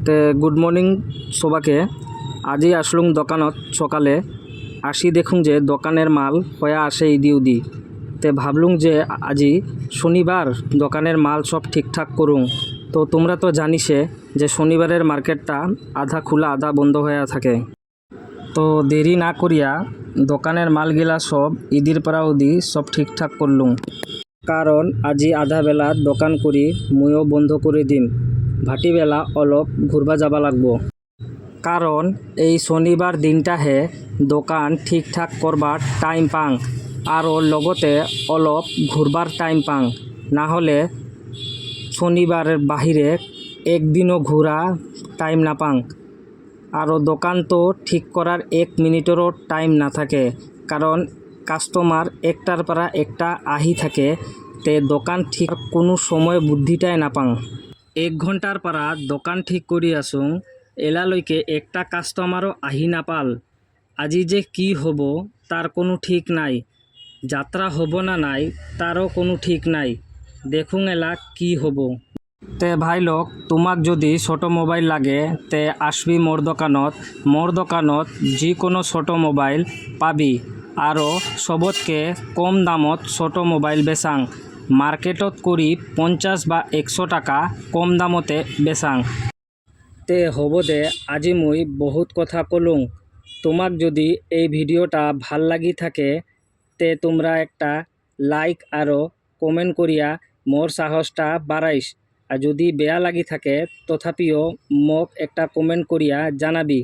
তে good morning সবাকে। আজি আসলুম দোকানত সকালে আসি দেখুন যে দোকানের মাল হয়ে আসে ইদি উদি। তে ভাবলুম যে আজি শনিবার দোকানের মাল সব ঠিকঠাক করুন। তো তোমরা তো জানিসে যে শনিবারের মার্কেটটা আধা খোলা আধা বন্ধ হয়ে থাকে। তো দেরি না করিয়া দোকানের মালগিলা সব ইদির পাড়া উদি সব ঠিকঠাক করলুম, কারণ আজি আধা বেলা দোকান করি মুইও বন্ধ করে দিম। ভাটিবেলা অলপ ঘুরবা যাবা লাগবো, কারণ এই শনিবার দিনটাহে দোকান ঠিকঠাক করবার টাইম পাং আর ওর লগতে অলপ ঘুরবার টাইম পাং। না হলে শনিবারের বাহিরে একদিনও ঘোরা টাইম না পাং। আরও দোকান তো ঠিক করার 1 মিনিটেরও টাইম না থাকে, কারণ কাস্টমার একটার পারা একটা আহি থাকে। তে দোকান ঠিক কোনো সময় বুদ্ধিটাই না পাং। 1 ঘন্টার পারা দোকান ঠিক করি আসুং, এলালৈকে একটা কাস্টমারও আহি না পাল। আজি যে কি হব তার কোনো ঠিক নাই, যাত্রা হব না নাই তারও কোনো ঠিক নাই। দেখুন এলা কি হব। তে ভাই লোক, তোমাক যদি ছোট মোবাইল লাগে তে আসবি মোর দোকানত যিকোনো ছোট মোবাইল পাবি। আরও সবতকে কম দামত ছোট মোবাইল বেচাং। মার্কেটত করি 50 বা 100 টাকা কম দামতে বেচাং। তে হব দে, আজি মুই বহুত কথা কলুং। তোমাক যদি এই ভিডিওটা ভাল লাগি থাকে তে তোমরা একটা লাইক আরও কমেন্ট করিয়া মোর সাহসটা বাড়াইস। আর যদি বেয়া লাগি থাকে তথাপিও মোক একটা কমেন্ট করিয়া জানাবি।